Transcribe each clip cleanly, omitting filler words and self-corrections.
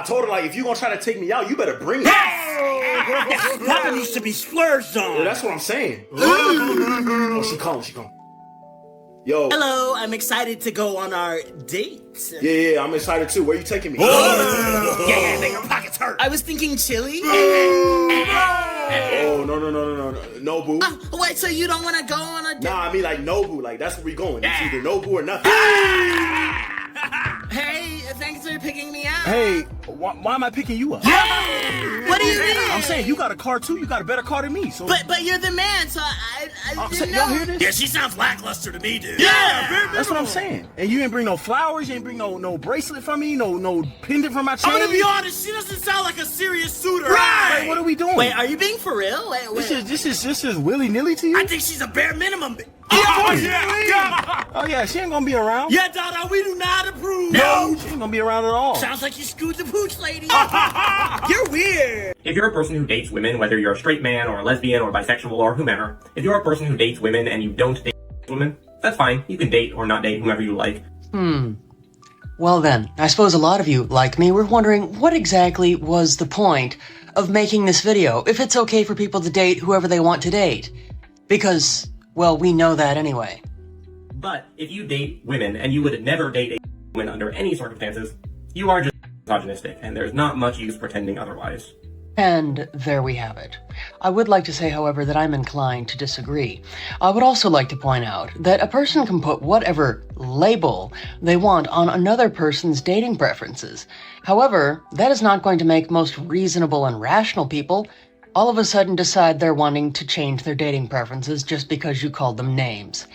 told her, like, if you gonna try to take me out, you better bring it. That needs to be splurged on. Yeah, that's what I'm saying. Oh, she calling. Yo. Hello, I'm excited to go on our date. Yeah, I'm excited too. Where you taking me? Yeah, your pockets hurt. I was thinking chili. Oh, no. No, boo. Wait, so you don't want to go on a date? Nah, I mean, like, no, boo. Like, that's where we going. It's either no, boo, or nothing. Hey, thanks for picking me up. Hey, why am I picking you up? What do you mean? I'm saying you got a car too. You got a better car than me. So, But you're the man, so I didn't know. y'all hear this? Yeah, she sounds lackluster to me, dude. Yeah, That's what I'm saying. And you didn't bring no flowers. You didn't bring no bracelet for me. No pendant for my chain. I'm gonna be honest, she doesn't sound like a serious suitor. Like, what are we doing? Wait, are you being for real? Wait. This is willy nilly to you. I think she's a bare minimum. Oh yeah, she ain't gonna be around. Yeah, Dada, we do not approve. No, she ain't gonna be around at all. Sounds like you screwed the pooch lady. You're weird. If you're a person who dates women, whether you're a straight man or a lesbian or bisexual or whomever, if you're a person who dates women and you don't date women, that's fine. You can date or not date whomever you like. Well then, I suppose a lot of you, like me, were wondering what exactly was the point of making this video, if it's okay for people to date whoever they want to date. Because, well, we know that anyway. But if you date women and you would never date a woman under any circumstances, you are just misogynistic, and there's not much use pretending otherwise. And there we have it. I would like to say, however, that I'm inclined to disagree. I would also like to point out that a person can put whatever label they want on another person's dating preferences. However, that is not going to make most reasonable and rational people all of a sudden decide they're wanting to change their dating preferences just because you called them names.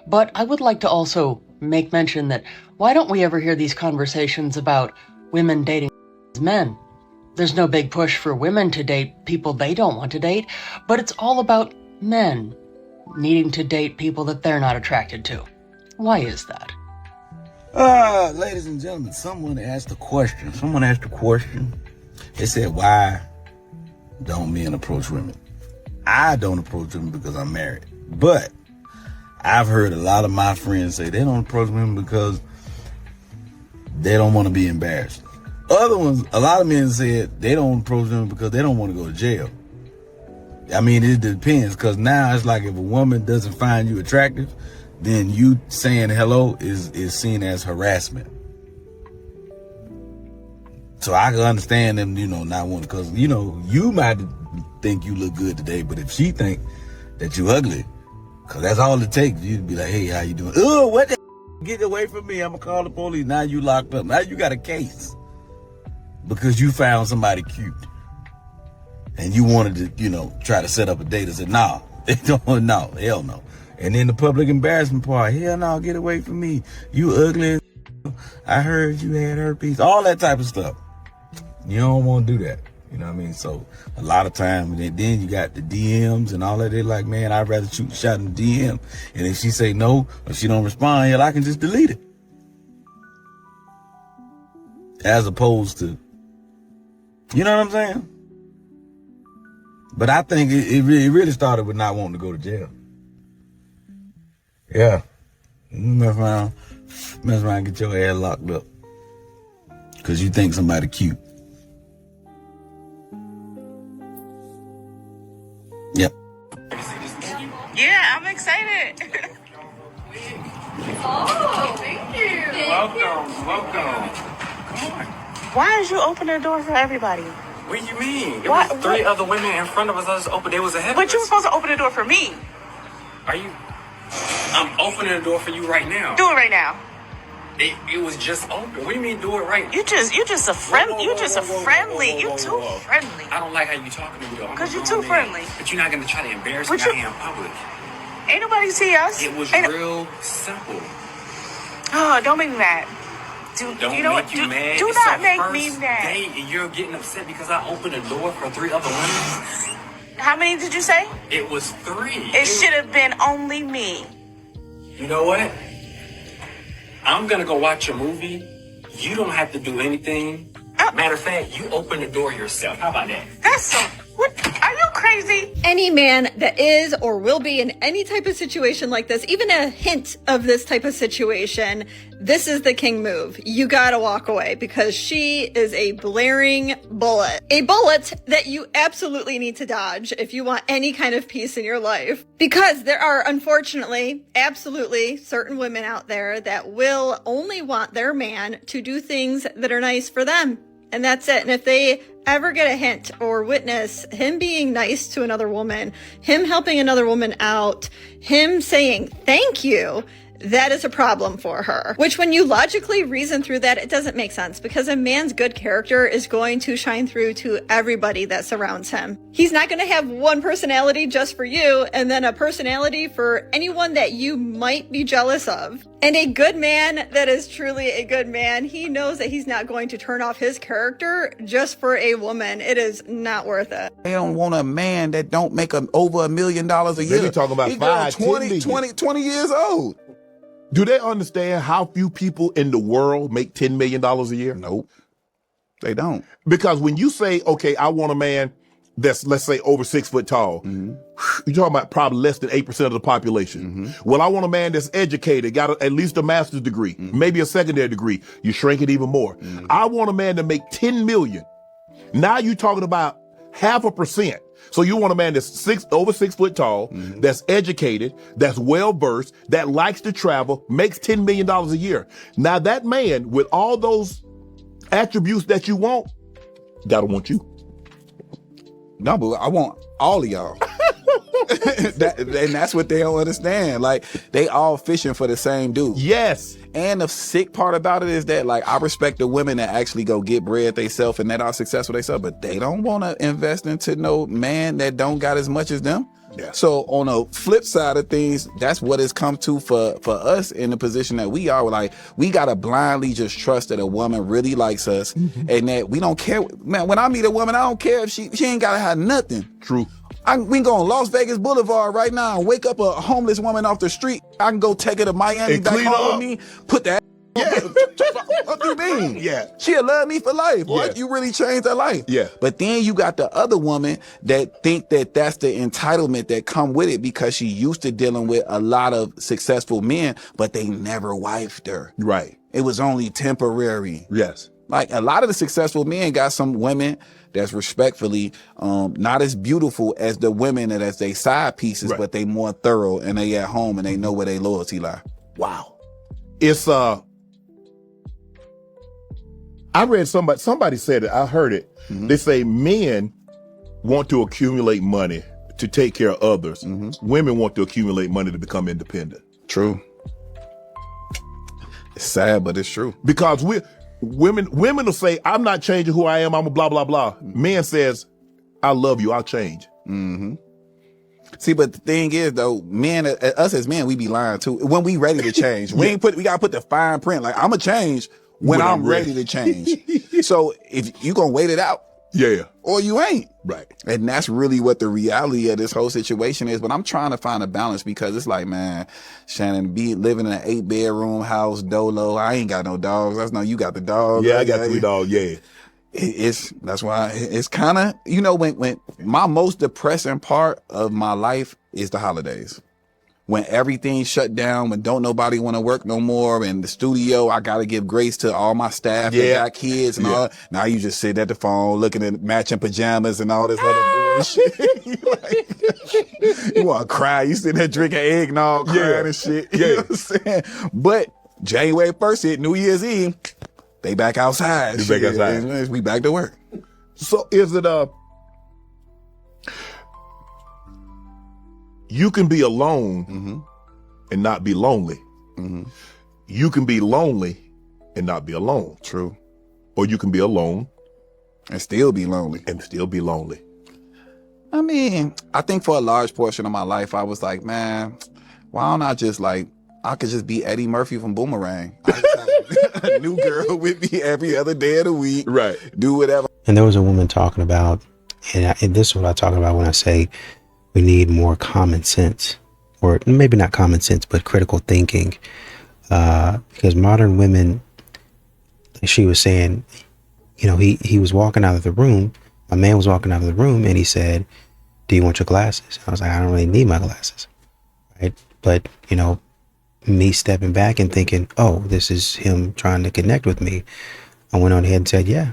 But I would like to also make mention that why don't we ever hear these conversations about women dating men? There's no big push for women to date people they don't want to date, but it's all about men needing to date people that they're not attracted to. Why is that? Ladies and gentlemen, someone asked a question. They said, why don't men approach women? I don't approach women because I'm married. But I've heard a lot of my friends say they don't approach women because they don't want to be embarrassed. Other ones, a lot of men said they don't approach women because they don't want to go to jail. I mean, it depends, because now it's like if a woman doesn't find you attractive, then you saying hello is seen as harassment. So I can understand them, not wanting, because, you might think you look good today, but if she think that you ugly, because that's all it takes, you'd be like, hey, how you doing? Oh, what the get away from me, I'm going to call the police. Now you locked up. Now you got a case because you found somebody cute and you wanted to, try to set up a date and said, no, hell no. And then the public embarrassment part, hell no, get away from me. You ugly. I heard you had herpes. All that type of stuff. You don't want to do that. You know what I mean? So a lot of times, then you got the DMs and all that. They're like, man, I'd rather shoot a shot in the DM. And if she say no, or she don't respond, hell, I can just delete it. As opposed to, you know what I'm saying? But I think it really started with not wanting to go to jail. Yeah. Mess around and get your ass locked up. Because you think somebody cute. Yep. Yeah, I'm excited. Oh, thank you. Welcome. Come on. Why did you open the door for everybody? What do you mean? It Why- was three other women in front of us. I just opened. They was ahead of us. But you were supposed to open the door for me. Are you? I'm opening the door for you right now. Do it right now. It was just open. What do you mean do it right? You just a friend. Whoa, You whoa, just a whoa, whoa, friendly. whoa, You whoa, too whoa. friendly. I don't like how you talking to me though. I'm 'Cause a you grown too man. friendly. But you're not gonna try to embarrass me What you- out here in public. Ain't nobody see us. It was Ain't- real simple. Oh, don't make me mad. Don't you know make what? you mad. Do It's not our make first me mad. date and you're getting upset because I opened the door for three other women. How many did you say? It was three. It should have been only me. You know what? I'm gonna go watch a movie. You don't have to do anything. Matter of fact, you open the door yourself. How about that? That's so. What? Are you crazy? crazy? Any man that is or will be in any type of situation like this, even a hint of this type of situation, this is the king move. You gotta walk away because she is a blaring bullet. A bullet that you absolutely need to dodge if you want any kind of peace in your life. Because there are, unfortunately, absolutely certain women out there that will only want their man to do things that are nice for them. And that's it. And if they ever get a hint or witness him being nice to another woman, him helping another woman out, him saying thank you, that is a problem for her. Which when you logically reason through that, it doesn't make sense because a man's good character is going to shine through to everybody that surrounds him. He's not going to have one personality just for you and then a personality for anyone that you might be jealous of. And a good man that is truly a good man, he knows that he's not going to turn off his character just for a woman. It is not worth it. They don't want a man that don't make over $1 million a year. They talking about He 20 years old. Do they understand how few people in the world make $10 million a year? Nope. They don't. Because when you say, okay, I want a man that's, let's say, over 6 foot tall, you're talking about probably less than 8% of the population. Well, I want a man that's educated, got at least a master's degree, maybe a secondary degree. You shrink it even more. I want a man to make 10 million. Now you're talking about 0.5%. So you want a man that's over 6 foot tall, that's educated, that's well versed, that likes to travel, makes $10 million a year. Now that man with all those attributes that you want, gotta want you. No, but I want all of y'all. And that's what they don't understand. Like, they all fishing for the same dude. Yes. And the sick part about it is that, like, I respect the women that actually go get bread themselves and that are successful themselves, but they don't want to invest into no man that don't got as much as them. Yeah. So on the flip side of things, that's what it's come to for us in the position that we are. We're like, we got to blindly just trust that a woman really likes us and that we don't care. Man, when I meet a woman, I don't care if she ain't got to have nothing. True. We can go on Las Vegas Boulevard right now and wake up a homeless woman off the street. I can go take her to Miami and back home with me, put that. What do you mean? Yeah. She'll love me for life. What? Yeah. You really changed her life. Yeah. But then you got the other woman that think that that's the entitlement that come with it because she used to dealing with a lot of successful men, but they never wifed her. Right. It was only temporary. Yes. Like a lot of the successful men got some women that's respectfully not as beautiful as the women that as they side pieces, but they more thorough and they at home and they know where they loyalty lie. Wow. It's I read somebody said it, I heard it. They say men want to accumulate money to take care of others. Women want to accumulate money to become independent. True. It's sad, but it's true. Because women will say, I'm not changing who I am, I'm a blah, blah, blah. Men says, I love you, I'll change. See, but the thing is though, men, us as men, we be lying too. When we ready to change, we gotta put the fine print. Like, I'ma change when I'm ready to change. So if you gonna wait it out, or you ain't. Right. And that's really what the reality of this whole situation is. But I'm trying to find a balance because it's like, man, Shannon, be living in an 8-bedroom house, dolo. I ain't got no dogs. That's no, you got the dogs. Yeah, I got 3 dogs. Yeah. That's why it's kind of, you know, when my most depressing part of my life is the holidays. When everything's shut down, when don't nobody want to work no more, and the studio, I got to give grace to all my staff that got kids and all. Now you just sit at the phone looking at matching pajamas and all this other bullshit. You want to cry. You sitting there drinking eggnog, crying and shit. You know what I'm saying? But January 1st hit, New Year's Eve, they back outside. Back outside. We back to work. So is it you can be alone and not be lonely. You can be lonely and not be alone. True. Or you can be alone and still be lonely. I mean, I think for a large portion of my life, I was like, man, why don't I just I could just be Eddie Murphy from Boomerang. I just have a new girl with me every other day of the week. Right. Do whatever. And there was a woman talking about, and this is what I talk about when I say we need more common sense, or maybe not common sense, but critical thinking. Because modern women, she was saying, you know, he was walking out of the room, a man was walking out of the room, and he said, do you want your glasses? I was like, I don't really need my glasses, right? But, you know, me stepping back and thinking, oh, this is him trying to connect with me. I went on ahead and said, yeah,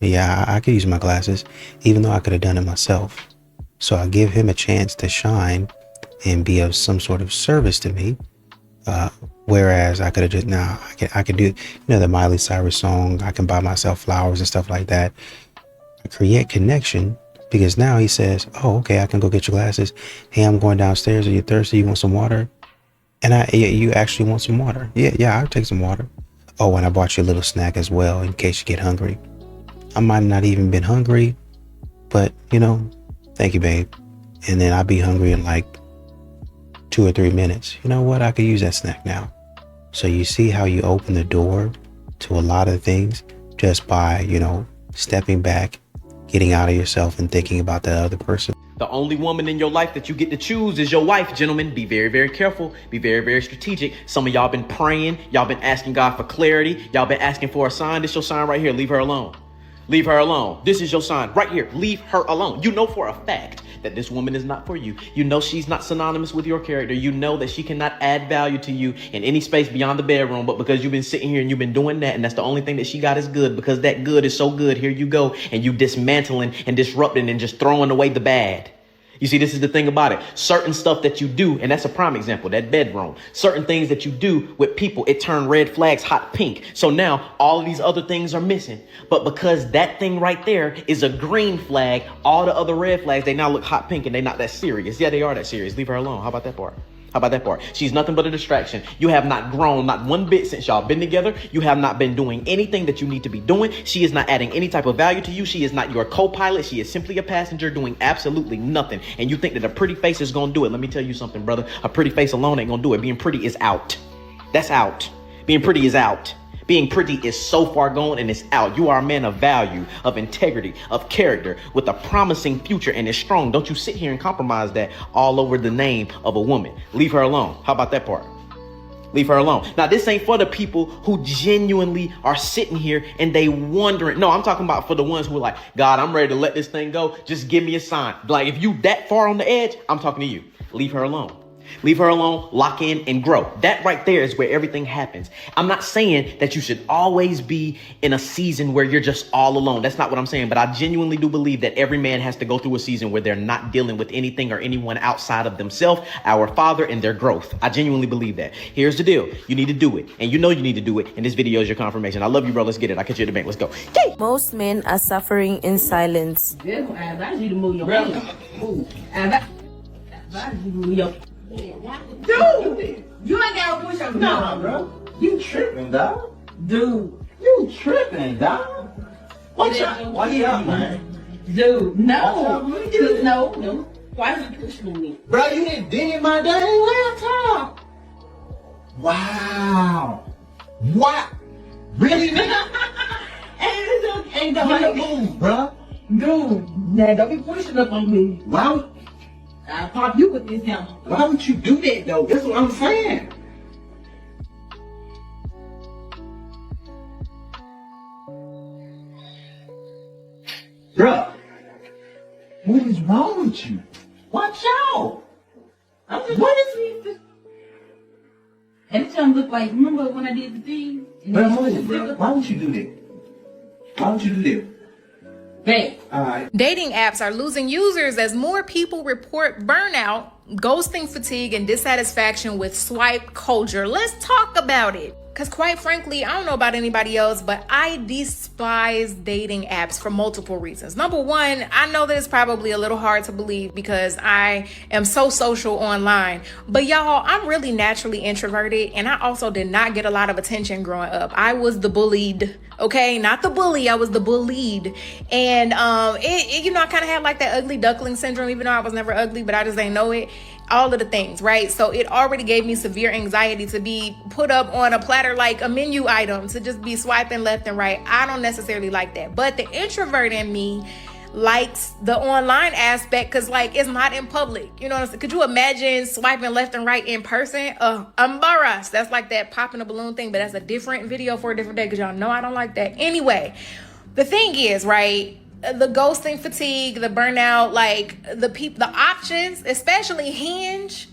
I could use my glasses, even though I could have done it myself. So I give him a chance to shine and be of some sort of service to me. Whereas I could have just, I could do, you know, the Miley Cyrus song, I can buy myself flowers and stuff like that. I create connection because now he says, oh, okay, I can go get your glasses. Hey, I'm going downstairs. Are you thirsty? You want some water? And you actually want some water? Yeah, I'll take some water. Oh, and I bought you a little snack as well in case you get hungry. I might not even been hungry, but you know, thank you, babe. And then I'll be hungry in like 2 or 3 minutes. You know what? I could use that snack now. So you see how you open the door to a lot of things just by, you know, stepping back, getting out of yourself and thinking about that other person. The only woman in your life that you get to choose is your wife, gentlemen. Be very, very careful. Be very, very strategic. Some of y'all been praying. Y'all been asking God for clarity. Y'all been asking for a sign. This your sign right here. Leave her alone. Leave her alone. This is your sign right here. Leave her alone. You know for a fact that this woman is not for you. You know she's not synonymous with your character. You know that she cannot add value to you in any space beyond the bedroom. But because you've been sitting here and you've been doing that, and that's the only thing that she got is good, because that good is so good, here you go, and you dismantling and disrupting and just throwing away the bad. You see, this is the thing about it. Certain stuff that you do, and that's a prime example, that bedroom. Certain things that you do with people, it turned red flags hot pink. So now all of these other things are missing. But because that thing right there is a green flag, all the other red flags, they now look hot pink and they're not that serious. Yeah, they are that serious. Leave her alone. How about that part? How about that part? She's nothing but a distraction. You have not grown, not one bit since y'all been together. You have not been doing anything that you need to be doing. She is not adding any type of value to you. She is not your co-pilot. She is simply a passenger doing absolutely nothing. And you think that a pretty face is going to do it. Let me tell you something, brother. A pretty face alone ain't going to do it. Being pretty is out. That's out. Being pretty is out. Being pretty is so far gone and it's out. You are a man of value, of integrity, of character, with a promising future and is strong. Don't you sit here and compromise that all over the name of a woman. Leave her alone. How about that part? Leave her alone. Now, this ain't for the people who genuinely are sitting here and they wondering. No, I'm talking about for the ones who are like, God, I'm ready to let this thing go. Just give me a sign. Like, if you that far on the edge, I'm talking to you. Leave her alone. Leave her alone, lock in, and grow. That right there is where everything happens. I'm not saying that you should always be in a season where you're just all alone. That's not what I'm saying. But I genuinely do believe that every man has to go through a season where they're not dealing with anything or anyone outside of themselves, our Father, and their growth. I genuinely believe that. Here's the deal. You need to do it. And you know you need to do it. And this video is your confirmation. I love you, bro. Let's get it. I'll catch you at the bank. Let's go. Yay! Most men are suffering in silence. Dude, you ain't gotta push up. No, bro. You tripping, dog. Dude, you tripping, dog. What's up? Why you up, man? Dude, no. Dude, no. Why are you pushing me? Bro, you didn't ding my dang laptop. Wow. What? Really, nigga? Ain't the move, bro. Dude, now don't be pushing up on me. Why? I'll pop you with this hammer. Why would you do that, though? That's what I'm saying. Bruh, what is wrong with you? Watch out! What is it? Every time look like, remember when I did the thing? Bro, why would you do that? Why would you do that? Dating apps are losing users as more people report burnout, ghosting fatigue, and dissatisfaction with swipe culture. Let's talk about it. Because quite frankly, I don't know about anybody else, but I despise dating apps for multiple reasons. Number one, I know that it's probably a little hard to believe because I am so social online. But y'all, I'm really naturally introverted, and I also did not get a lot of attention growing up. I was the bullied, okay? Not the bully, I was the bullied. And you know, I kind of had like that ugly duckling syndrome, even though I was never ugly, but I just ain't know it. All of the things, right? So it already gave me severe anxiety to be put up on a platter like a menu item, to just be swiping left and right. I don't necessarily like that. But the introvert in me likes the online aspect because, like, it's not in public. You know what I'm saying? Could you imagine swiping left and right in person? Embarrassed. That's like that popping a balloon thing, but that's a different video for a different day because y'all know I don't like that. Anyway, the thing is, right? the ghosting fatigue, the burnout, like the options, especially Hinge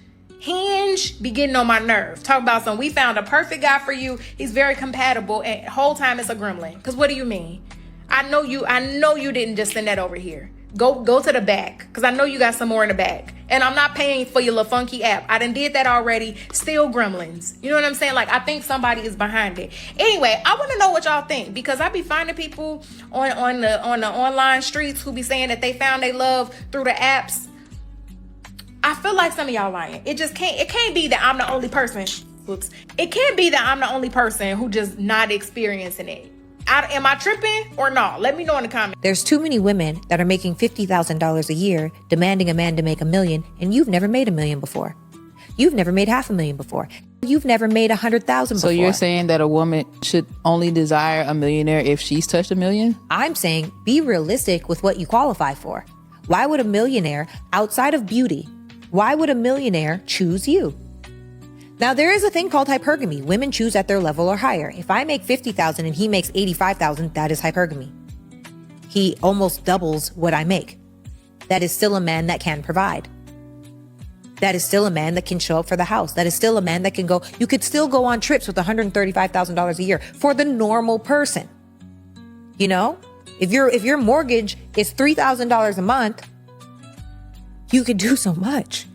be getting on my nerve. Talk about some, we found a perfect guy for you. He's very compatible, and whole time it's a gremlin. Cause what do you mean? I know you didn't just send that over here. Go to the back, cause I know you got some more in the back. And I'm not paying for your little funky app. I done did that already. Still gremlins. You know what I'm saying? Like, I think somebody is behind it. Anyway, I want to know what y'all think, because I be finding people on the online streets who be saying that they found they love through the apps. I feel like some of y'all lying. It can't be that I'm the only person. Whoops. It can't be that I'm the only person who just not experiencing it. Am I tripping or not? Let me know in the comments. There's too many women that are making $50,000 a year, demanding a man to make $1 million, and you've never made $1 million before. You've never made $500,000 before. You've never made $100,000 before. So you're saying that a woman should only desire a millionaire if she's touched $1 million? I'm saying be realistic with what you qualify for. Why would a millionaire, outside of beauty, why would a millionaire choose you? Now, there is a thing called hypergamy. Women choose at their level or higher. If I make $50,000 and he makes $85,000, that is hypergamy. He almost doubles what I make. That is still a man that can provide. That is still a man that can show up for the house. That is still a man that can go. You could still go on trips with $135,000 a year for the normal person. You know, if your mortgage is $3,000 a month, you could do so much.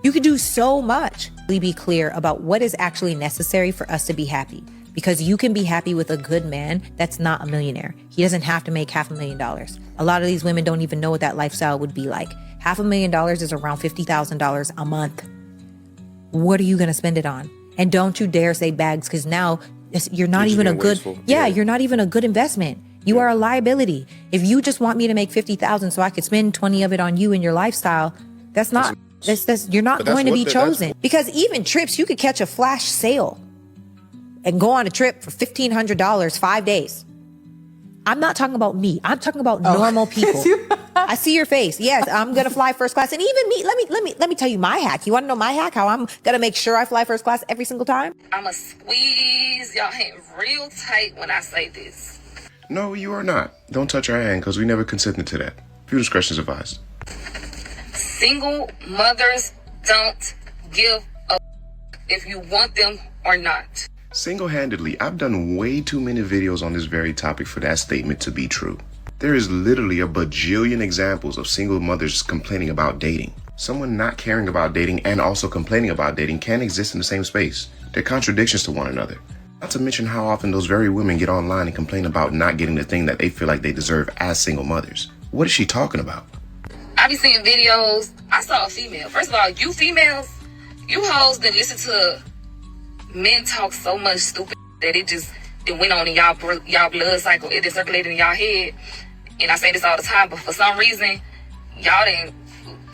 You could do so much. We be clear about what is actually necessary for us to be happy, because you can be happy with a good man that's not a millionaire. He doesn't have to make $500,000. A lot of these women don't even know what that lifestyle would be like. $500,000 is around $50,000 a month. What are you going to spend it on? And don't you dare say bags, because now you're not even a good, you're not even a good investment. You are a liability. If you just want me to make $50,000 so I could spend 20 of it on you and your lifestyle, that's not. You're not going to be chosen. Because even trips, you could catch a flash sale and go on a trip for $1,500, 5 days. I'm not talking about me. I'm talking about normal people. I see your face. Yes, I'm gonna fly first class. And even me, let me tell you my hack. You want to know my hack? How I'm gonna make sure I fly first class every single time? I'ma squeeze y'all hand real tight when I say this. No, you are not. Don't touch our hand, because we never consented to that. Few discretion is advised. Single mothers don't give a if you want them or not. Single-handedly, I've done way too many videos on this very topic for that statement to be true. There is literally a bajillion examples of single mothers complaining about dating. Someone not caring about dating and also complaining about dating can't exist in the same space. They're contradictions to one another. Not to mention how often those very women get online and complain about not getting the thing that they feel like they deserve as single mothers. What is she talking about? I be seeing videos. I saw a female. First of all, you females, you hoes that listen to men talk so much stupid that it went on in y'all blood cycle. It just circulated in y'all head. And I say this all the time, but for some reason, y'all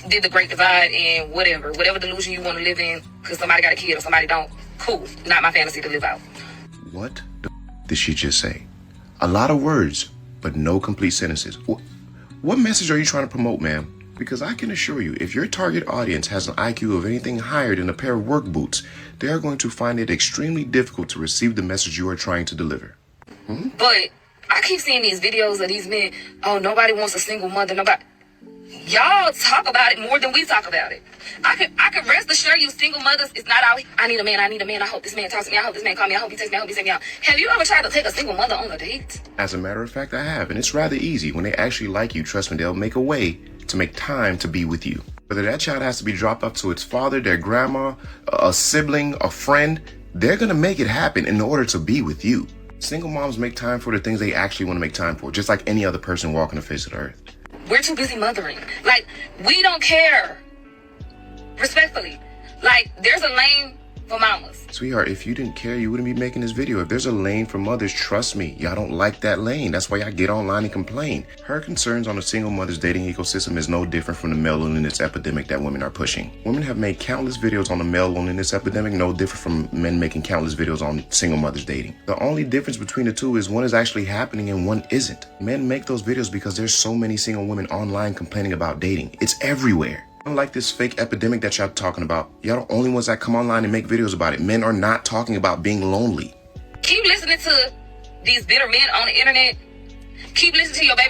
did the great divide and whatever delusion you want to live in because somebody got a kid or somebody don't. Cool. Not my fantasy to live out. What the did she just say? A lot of words, but no complete sentences. What message are you trying to promote, ma'am? Because I can assure you, if your target audience has an IQ of anything higher than a pair of work boots, they are going to find it extremely difficult to receive the message you are trying to deliver. But I keep seeing these videos of these men, oh, nobody wants a single mother, nobody. Y'all talk about it more than we talk about it. I can rest assured you single mothers is not out. I need a man. I hope this man talks to me. I hope this man call me. I hope he takes me. I hope he takes me out. Have you ever tried to take a single mother on a date? As a matter of fact, I have. And it's rather easy. When they actually like you, trust me, they'll make a way to make time to be with you. Whether that child has to be dropped off to its father, their grandma, a sibling, a friend, they're going to make it happen in order to be with you. Single moms make time for the things they actually want to make time for, just like any other person walking the face of the earth. We're too busy mothering. Like, we don't care. Respectfully. Like, there's a lane for mamas. Sweetheart, if you didn't care, you wouldn't be making this video. If there's a lane for mothers, trust me, y'all don't like that lane. That's why y'all get online and complain. Her concerns on the single mother's dating ecosystem is no different from the male loneliness epidemic that women are pushing. Women have made countless videos on the male loneliness epidemic, no different from men making countless videos on single mothers dating. The only difference between the two is one is actually happening and one isn't. Men make those videos because there's so many single women online complaining about dating. It's everywhere. Unlike this fake epidemic that y'all talking about, y'all the only ones that come online and make videos about it. Men are not talking about being lonely. Keep listening to these bitter men on the internet. Keep listening to your baby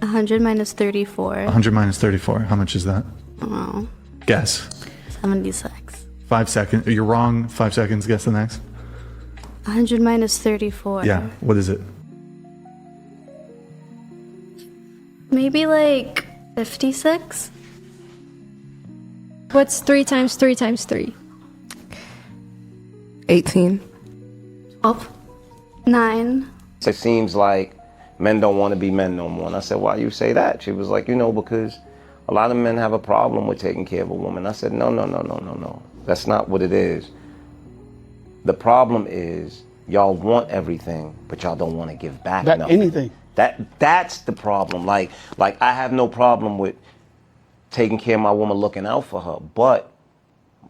100 minus 34. 100 minus 34. How much is that? Oh, Guess. 76. 5 seconds. You're wrong. 5 seconds. Guess the next. 100 minus 34. Yeah. What is it? Maybe like 56? What's 3 times 3 times 3? 18. 12. 9. It seems like men don't want to be men no more. And I said, why you say that? She was like, because a lot of men have a problem with taking care of a woman. I said, no. That's not what it is. The problem is y'all want everything, but y'all don't want to give back nothing. Anything. That's the problem. Like I have no problem with taking care of my woman, looking out for her. But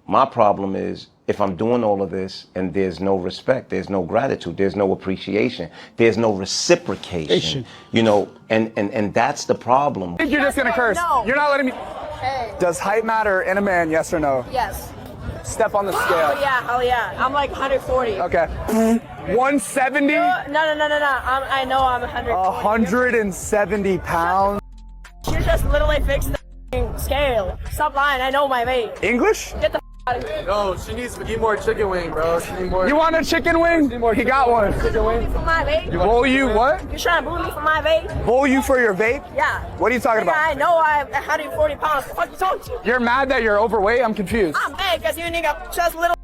my problem is if I'm doing all of this and there's no respect, there's no gratitude, there's no appreciation, there's no reciprocation, and that's the problem. I think you're just gonna curse. No. You're not letting me. Hey. Does height matter in a man, yes or no? Yes. Step on the scale. Oh yeah, hell yeah. I'm like 140. Okay. 170? No. I know I'm 140. 170 pounds. You just literally fixed the scale. Stop lying, I know my weight. English? Get the out of here. No, she needs to eat more chicken wing, bro. She need more. You want a chicken wing? He got one. Chicken wing. For my vape? Bully you what? You trying to bully me for my vape? Bully you for your vape? Yeah. What are you talking about? I know I'm 140 pounds. What the fuck you talking to? You're mad that you're overweight? I'm confused. I'm mad because you nigga just little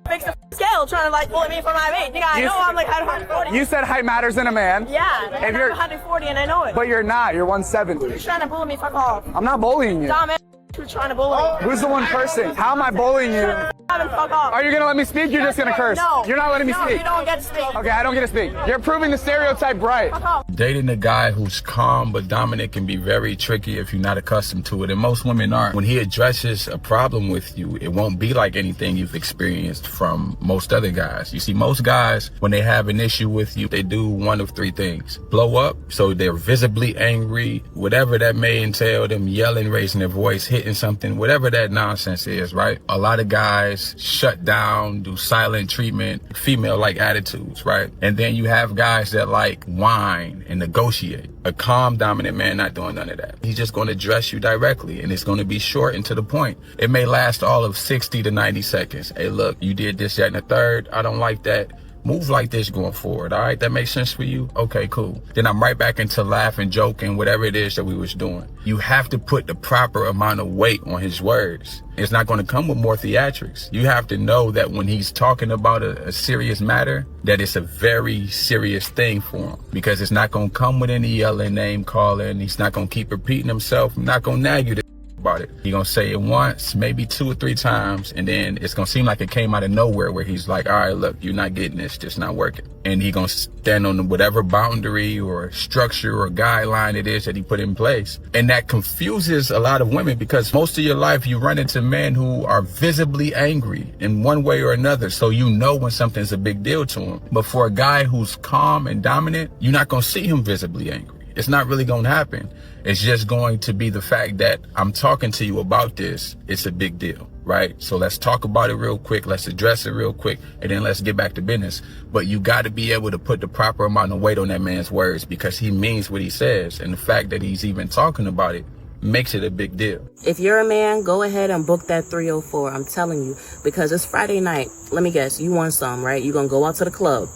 fix the scale trying to like bully me for my weight. Nigga, I know I'm like 140. You said height matters in a man. Yeah. And you're 140 and I know it. But you're not. You're 170. You're trying to bully me. Fuck off. I'm not bullying you. Dumb ass. Who's trying to bully me? Who's the one cursing? How am I bullying you? Fuck off. Are you gonna let me speak? You're just gonna curse. No. You're not letting me No, speak. you don't get to speak. Okay, I don't get to speak. You're proving the stereotype right. Fuck off. Dating a guy who's calm but dominant can be very tricky if you're not accustomed to it, and most women aren't. When he addresses a problem with you, it won't be like anything you've experienced from most other guys. You see, most guys, when they have an issue with you, they do one of three things. Blow up, so they're visibly angry, whatever that may entail, them yelling, raising their voice, hitting something, whatever that nonsense is, right? A lot of guys shut down, do silent treatment, female-like attitudes, right? And then you have guys that like whine and negotiate. A calm, dominant man not doing none of that. He's just going to address you directly, and it's going to be short and to the point. It may last all of 60 to 90 seconds. Hey, look, you did this, that, and the third. I don't like that. Move like this going forward, all right? That makes sense for you? Okay, cool. Then I'm right back into laughing, joking, whatever it is that we was doing. You have to put the proper amount of weight on his words. It's not going to come with more theatrics. You have to know that when he's talking about a serious matter, that it's a very serious thing for him. Because it's not going to come with any yelling, name calling. He's not going to keep repeating himself. I'm not going to nag you about it. He's gonna say it once, maybe 2 or 3 times, and then it's gonna seem like it came out of nowhere where he's like, all right, look, you're not getting this, just not working. And he gonna stand on whatever boundary or structure or guideline it is that he put in place. And that confuses a lot of women because most of your life you run into men who are visibly angry in one way or another, so you know when something's a big deal to him. But for a guy who's calm and dominant, you're not gonna see him visibly angry. It's not really gonna happen. It's just going to be the fact that I'm talking to you about this. It's a big deal, right? So let's talk about it real quick. Let's address it real quick, and then let's get back to business. But you got to be able to put the proper amount of weight on that man's words because he means what he says. And the fact that he's even talking about it makes it a big deal. If you're a man, go ahead and book that 304. I'm telling you, because it's Friday night. Let me guess, you want some, right? You're going to go out to the club.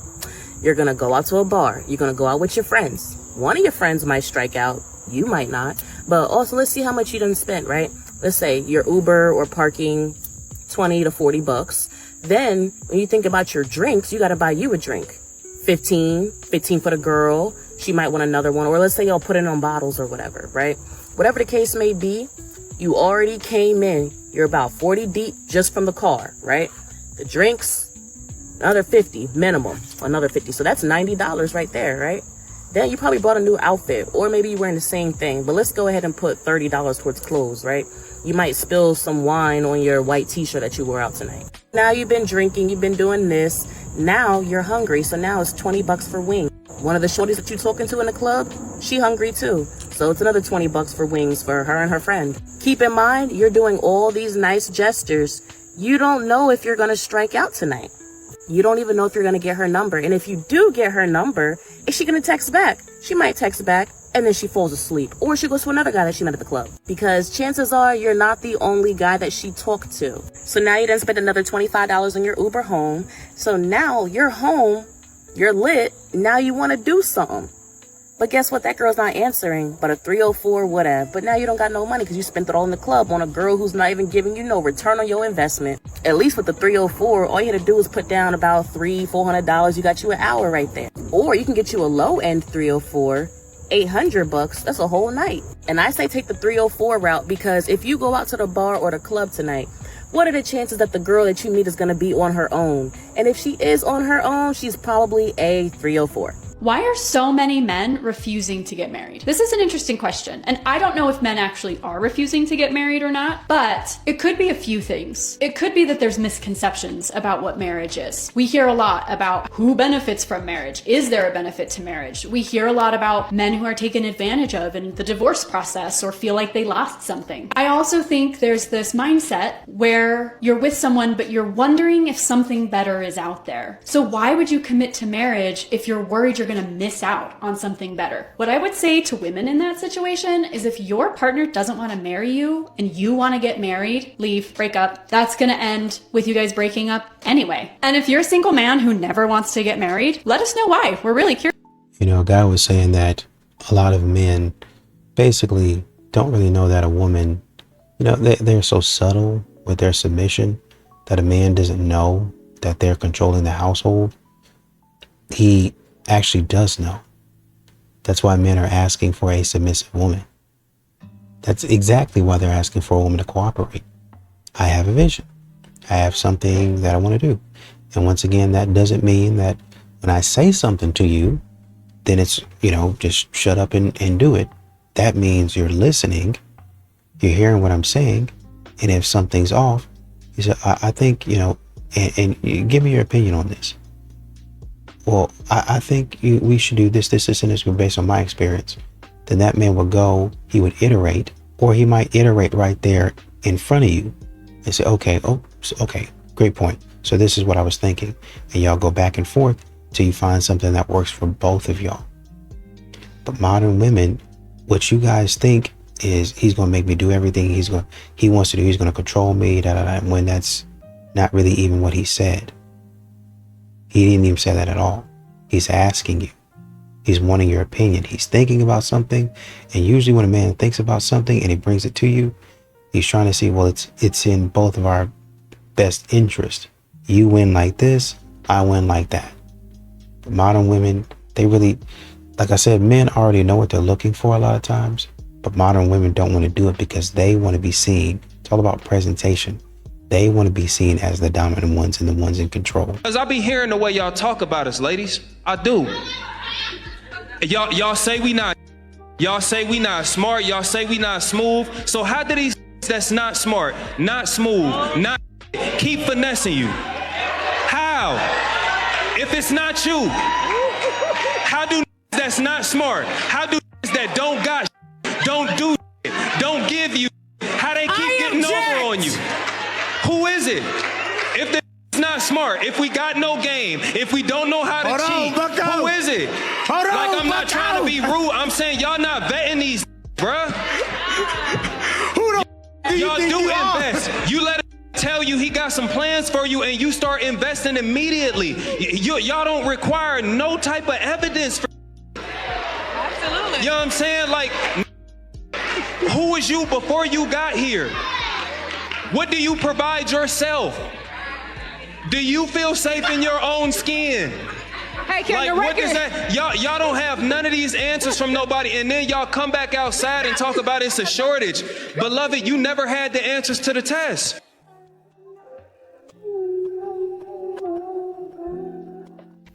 You're going to go out to a bar. You're going to go out with your friends. One of your friends might strike out. You might not. But also, let's see how much you done spent, right? Let's say your Uber or parking, 20 to 40 bucks. Then when you think about your drinks, you got to buy you a drink. 15 for the girl. She might want another one. Or let's say y'all put it on bottles or whatever, right? Whatever the case may be, you already came in. You're about 40 deep just from the car, right? The drinks, another 50 minimum, another 50. So that's $90 right there, right? Then you probably bought a new outfit, or maybe you're wearing the same thing, but let's go ahead and put $30 towards clothes, right? You might spill some wine on your white t-shirt that you wore out tonight. Now you've been drinking, you've been doing this. Now you're hungry, so now it's $20 for wings. One of the shorties that you're talking to in the club, she hungry too. So it's another $20 for wings for her and her friend. Keep in mind, you're doing all these nice gestures. You don't know if you're gonna strike out tonight. You don't even know if you're going to get her number. And if you do get her number, is she going to text back? She might text back, and then she falls asleep. Or she goes to another guy that she met at the club. Because chances are you're not the only guy that she talked to. So now you done spent another $25 on your Uber home. So now you're home, you're lit, now you want to do something. But guess what? That girl's not answering, but a 304 whatever. But now you don't got no money because you spent it all in the club on a girl who's not even giving you no return on your investment. At least with the 304, all you had to do was put down about $300-400. You got you an hour right there. Or you can get you a low-end 304, $800. That's a whole night. And I say take the 304 route because if you go out to the bar or the club tonight, what are the chances that the girl that you meet is going to be on her own? And if she is on her own, she's probably a 304. Why are so many men refusing to get married? This is an interesting question, and I don't know if men actually are refusing to get married or not, but it could be a few things. It could be that there's misconceptions about what marriage is. We hear a lot about who benefits from marriage. Is there a benefit to marriage? We hear a lot about men who are taken advantage of in the divorce process or feel like they lost something. I also think there's this mindset where you're with someone, but you're wondering if something better is out there. So why would you commit to marriage if you're worried you're going to miss out on something better? What I would say to women in that situation is if your partner doesn't want to marry you and you want to get married, leave, break up. That's going to end with you guys breaking up anyway. And if you're a single man who never wants to get married, let us know why. We're really curious. You know, a guy was saying that a lot of men basically don't really know that a woman, you know, they're so subtle with their submission that a man doesn't know that they're controlling the household. He actually does know. That's why men are asking for a submissive woman. That's exactly why they're asking for a woman to cooperate. I have a vision. I have something that I want to do. And once again, that doesn't mean that when I say something to you, then it's, you know, just shut up and do it. That means you're listening, you're hearing what I'm saying, and if something's off, you say, I think, you know, and you give me your opinion on this. Well, I think we should do this, and this based on my experience. Then that man would go, he would iterate, or he might iterate right there in front of you and say, okay, great point. So this is what I was thinking. And y'all go back and forth till you find something that works for both of y'all. But modern women, what you guys think is he's going to make me do everything he wants to do. He's going to control me, when that's not really even what he said. He didn't even say that at all. He's asking you. He's wanting your opinion. He's thinking about something. And usually when a man thinks about something and he brings it to you, he's trying to see, well, it's in both of our best interest. You win like this, I win like that. But modern women, they really, like I said, men already know what they're looking for a lot of times. But modern women don't want to do it because they want to be seen. It's all about presentation. They want to be seen as the dominant ones and the ones in control. Because I be hearing the way y'all talk about us, ladies. I do. Y'all say we not. Y'all say we not smart. Y'all say we not smooth. So how do these that's not smart, not smooth, not keep finessing you? How? If it's not you, how do that's not smart? How do that don't got, don't do, don't give you, how they keep getting over on you? Who is it? If it's not smart, if we got no game, if we don't know how to cheat, who is it? Like, I'm not trying to be rude. I'm saying y'all not vetting these, bruh. Y'all do invest. You let him tell you he got some plans for you and you start investing immediately. Y'all don't require no type of evidence for. Absolutely. You know what I'm saying? Like, who was you before you got here? What do you provide yourself? Do you feel safe in your own skin? Hey, can like, what does that? Y'all don't have none of these answers from nobody, and then y'all come back outside and talk about it's a shortage. Beloved, you never had the answers to the test.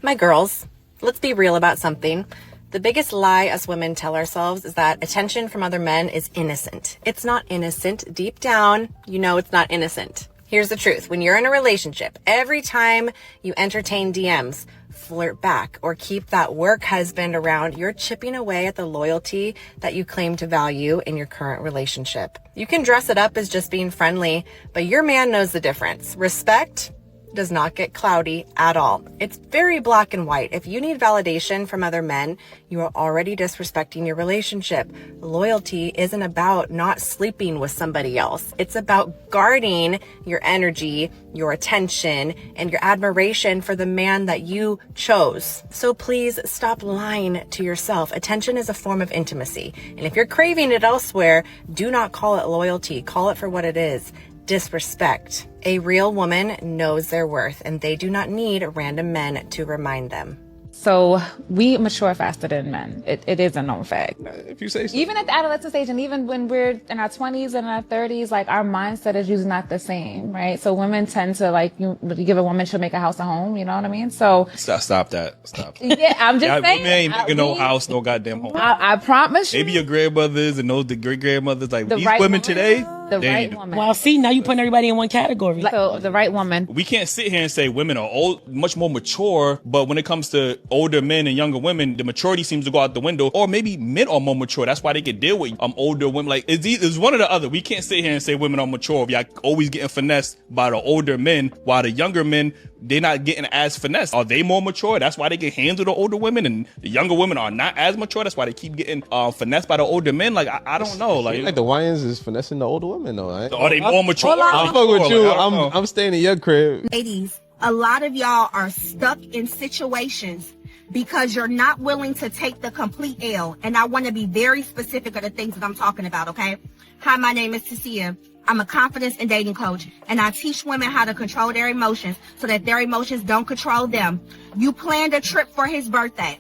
My girls, let's be real about something. The biggest lie us women tell ourselves is that attention from other men is innocent. It's not innocent. Deep down, you know it's not innocent. Here's the truth. When you're in a relationship, every time you entertain DMs, flirt back, or keep that work husband around, you're chipping away at the loyalty that you claim to value in your current relationship. You can dress it up as just being friendly, but your man knows the difference. Respect does not get cloudy at all. It's very black and white. If you need validation from other men, you are already disrespecting your relationship. Loyalty isn't about not sleeping with somebody else. It's about guarding your energy, your attention, and your admiration for the man that you chose. So please stop lying to yourself. Attention is a form of intimacy. And if you're craving it elsewhere, do not call it loyalty. Call it for what it is. Disrespect. A real woman knows their worth, and they do not need random men to remind them. So we mature faster than men. It is a known fact. If you say so. Even at the adolescent stage, and even when we're in our 20s and our 30s, like our mindset is usually not the same, right? So women tend to like, you give a woman, she'll make a house a home, you know what I mean? So Stop that. yeah, I'm just saying. Women ain't making no house, no goddamn home. I promise you. Maybe your grandmothers and the great grandmothers, like The these right women woman. today. The they right ain't do- woman. Well, see, now you putting everybody in one category. So the right woman. We can't sit here and say women are old, much more mature, but when it comes to older men and younger women, the maturity seems to go out the window. Or maybe men are more mature. That's why they can deal with older women. Like it's one or the other. We can't sit here and say women are mature. Y'all always getting finessed by the older men, while the younger men, they're not getting as finessed. Are they more mature? That's why they can handle the older women, and the younger women are not as mature. That's why they keep getting finessed by the older men. Like I don't know. Like the YNs is finessing the older women though. Right? Are they more mature? I'm fucking with you. I'm staying in your crib. Ladies, a lot of y'all are stuck in situations because you're not willing to take the complete L. And I want to be very specific of the things that I'm talking about, okay? Hi, my name is Tasia. I'm a confidence and dating coach, and I teach women how to control their emotions so that their emotions don't control them. You planned a trip for his birthday,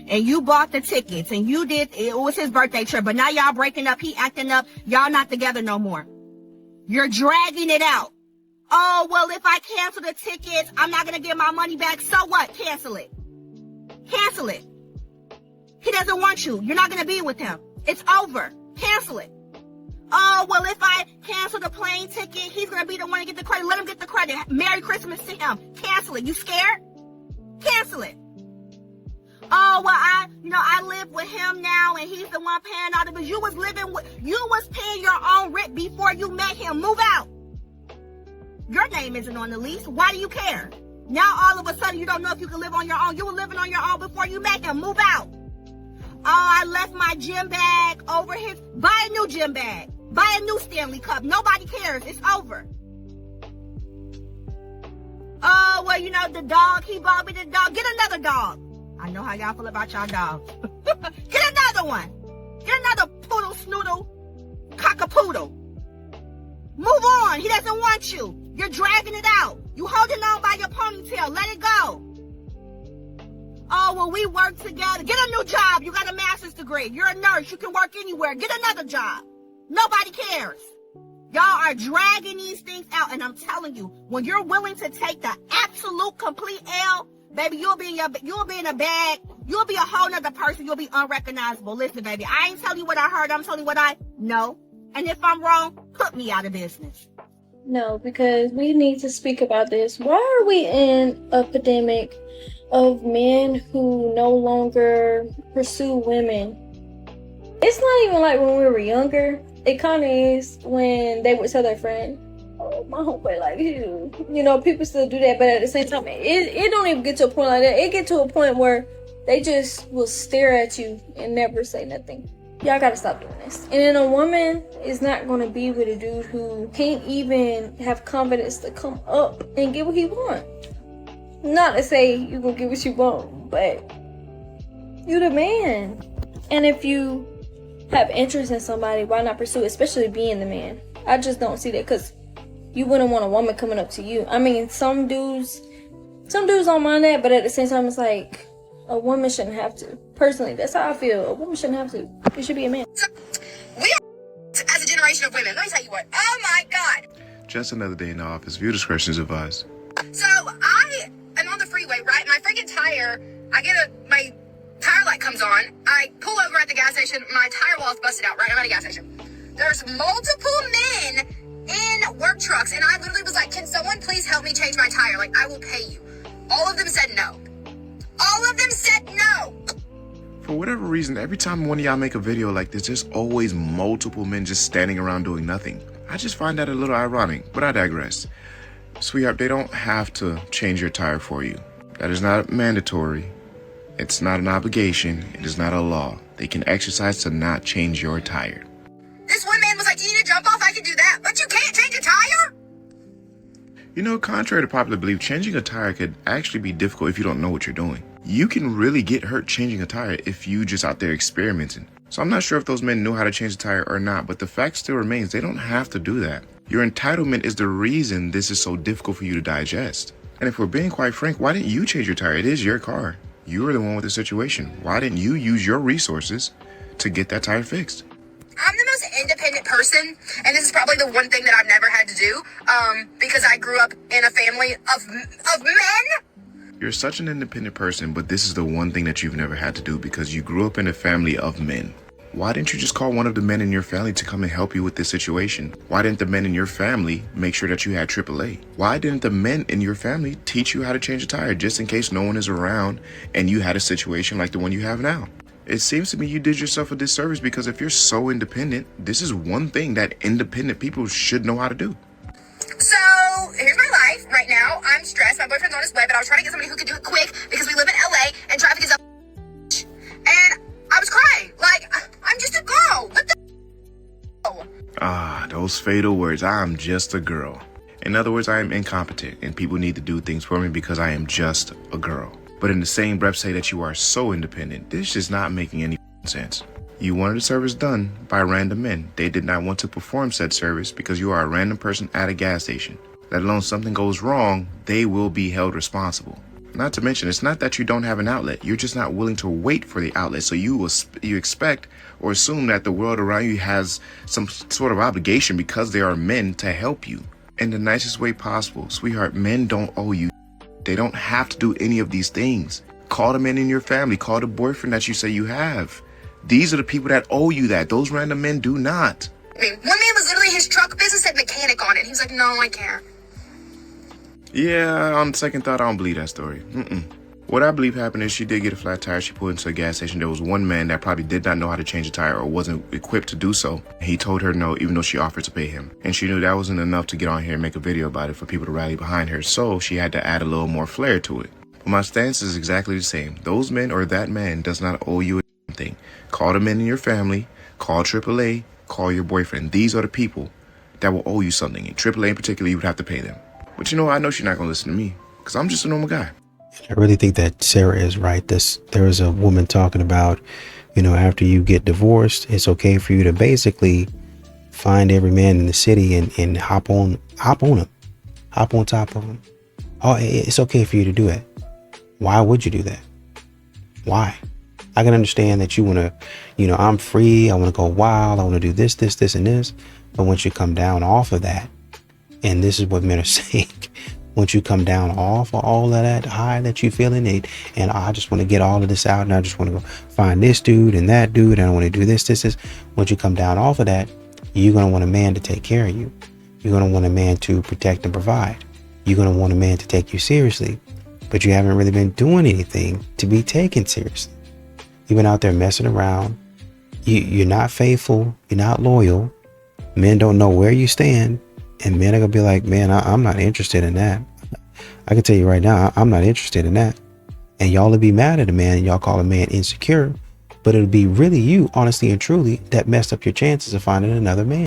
and you bought the tickets, and it was his birthday trip, but now y'all breaking up, he acting up, y'all not together no more. You're dragging it out. Oh, well, if I cancel the tickets, I'm not going to get my money back. So what? Cancel it. Cancel it. He doesn't want you. You're not going to be with him. It's over. Cancel it. Oh, well, if I cancel the plane ticket, he's going to be the one to get the credit. Let him get the credit. Merry Christmas to him. Cancel it. You scared? Cancel it. Oh, well, I live with him now, and he's the one paying all the bills. You was paying your own rent before you met him. Move out. Your name isn't on the lease. Why do you care? Now, all of a sudden, you don't know if you can live on your own. You were living on your own before you met him. Move out. Oh, I left my gym bag over his... Buy a new gym bag. Buy a new Stanley Cup. Nobody cares. It's over. Oh, well, the dog, he bought me the dog. Get another dog. I know how y'all feel about y'all dogs. Get another one. Get another poodle snoodle cockapoodle. Move on. He doesn't want you. You're dragging it out. You holding on by your ponytail. Let it go. Oh, well, we work together. Get a new job. You got a master's degree. You're a nurse. You can work anywhere. Get another job. Nobody cares. Y'all are dragging these things out. And I'm telling you, when you're willing to take the absolute complete L, baby, you'll be in a bag. You'll be a whole nother person. You'll be unrecognizable. Listen, baby, I ain't telling you what I heard. I'm telling you what I know. And if I'm wrong, put me out of business. No, because we need to speak about this. Why are we in an epidemic of men who no longer pursue women? It's not even like when we were younger. It kind of is when they would tell their friend, oh, my homeboy like you. People still do that, but at the same time, it don't even get to a point like that. It get to a point where they just will stare at you and never say nothing. Y'all gotta stop doing this. And then a woman is not gonna be with a dude who can't even have confidence to come up and get what he wants. Not to say you gonna get what you want, but you the man. And if you have interest in somebody, why not pursue it, especially being the man? I just don't see that, because you wouldn't want a woman coming up to you. I mean, some dudes don't mind that, but at the same time, it's like, a woman shouldn't have to. Personally, that's how I feel. A woman shouldn't have to. You should be a man. We are, as a generation of women, let me tell you what. Oh my God. Just another day in the office. Viewer discretion is advised. So I am on the freeway, right? My freaking tire, my tire light comes on. I pull over at the gas station. My tire wall is busted out, right? I'm at a gas station. There's multiple men in work trucks, and I literally was like, can someone please help me change my tire? Like, I will pay you. All of them said no. All of them said no. For whatever reason, every time one of y'all make a video like this, there's always multiple men just standing around doing nothing. I just find that a little ironic, but I digress. Sweetheart, they don't have to change your tire for you. That is not mandatory. It's not an obligation. It is not a law. They can exercise to not change your tire. This one man was like, "Do you need to jump off? I can do that." But you can't change a tire? You know, contrary to popular belief, changing a tire could actually be difficult if you don't know what you're doing. You can really get hurt changing a tire if you just out there experimenting. So I'm not sure if those men knew how to change a tire or not, but the fact still remains they don't have to do that. Your entitlement is the reason this is so difficult for you to digest. And if we're being quite frank, why didn't you change your tire? It is your car. You are the one with the situation. Why didn't you use your resources to get that tire fixed? I'm the most independent person, and this is probably the one thing that I've never had to do, because I grew up in a family of men. You're such an independent person, but this is the one thing that you've never had to do because you grew up in a family of men. Why didn't you just call one of the men in your family to come and help you with this situation? Why didn't the men in your family make sure that you had AAA? Why didn't the men in your family teach you how to change a tire just in case no one is around and you had a situation like the one you have now? It seems to me you did yourself a disservice because if you're so independent, this is one thing that independent people should know how to do. So, here's my life right now. I'm stressed. My boyfriend's on his way, but I was trying to get somebody who could do it quick because we live in LA and traffic is up. And I was crying. Like, I'm just a girl. What the? Ah, those fatal words. I'm just a girl. In other words, I am incompetent and people need to do things for me because I am just a girl. But in the same breath say that you are so independent. This is not making any sense. You wanted a service done by random men. They did not want to perform said service because you are a random person at a gas station. Let alone something goes wrong, they will be held responsible. Not to mention, it's not that you don't have an outlet. You're just not willing to wait for the outlet. So you expect or assume that the world around you has some sort of obligation because they are men to help you in the nicest way possible. Sweetheart, men don't owe you. They don't have to do any of these things. Call the men in your family. Call the boyfriend that you say you have. These are the people that owe you that. Those random men do not. I mean, one man was literally, his truck business had mechanic on it. He was like, "No, I can't." Yeah, on second thought, I don't believe that story. What I believe happened is she did get a flat tire. She pulled into a gas station. There was one man that probably did not know how to change a tire or wasn't equipped to do so. He told her no, even though she offered to pay him. And she knew that wasn't enough to get on here and make a video about it for people to rally behind her. So she had to add a little more flair to it. But my stance is exactly the same. Those men or that man does not owe you a thing. Call the men in your family. Call AAA. Call your boyfriend. These are the people that will owe you something. And AAA in particular, you would have to pay them. But you know, I know she's not going to listen to me because I'm just a normal guy. I really think that Sarah is right. There is a woman talking about, after you get divorced, it's okay for you to basically find every man in the city and hop on him, hop on top of him. Oh, it's okay for you to do it. Why would you do that? Why? I can understand that you want to, I'm free. I want to go wild. I want to do this, and this. But once you come down off of that, and this is what men are saying, once you come down off of all of that high that you feeling it, and I just want to get all of this out, and I just want to go find this dude and that dude, and I want to do this. Once you come down off of that, you're going to want a man to take care of you. You're going to want a man to protect and provide. You're going to want a man to take you seriously, but you haven't really been doing anything to be taken seriously. You've been out there messing around. You're not faithful. You're not loyal. Men don't know where you stand. And men are going to be like, man, I'm not interested in that. I can tell you right now, I'm not interested in that. And y'all will be mad at a man and y'all call a man insecure. But it'll be really you, honestly and truly, that messed up your chances of finding another man.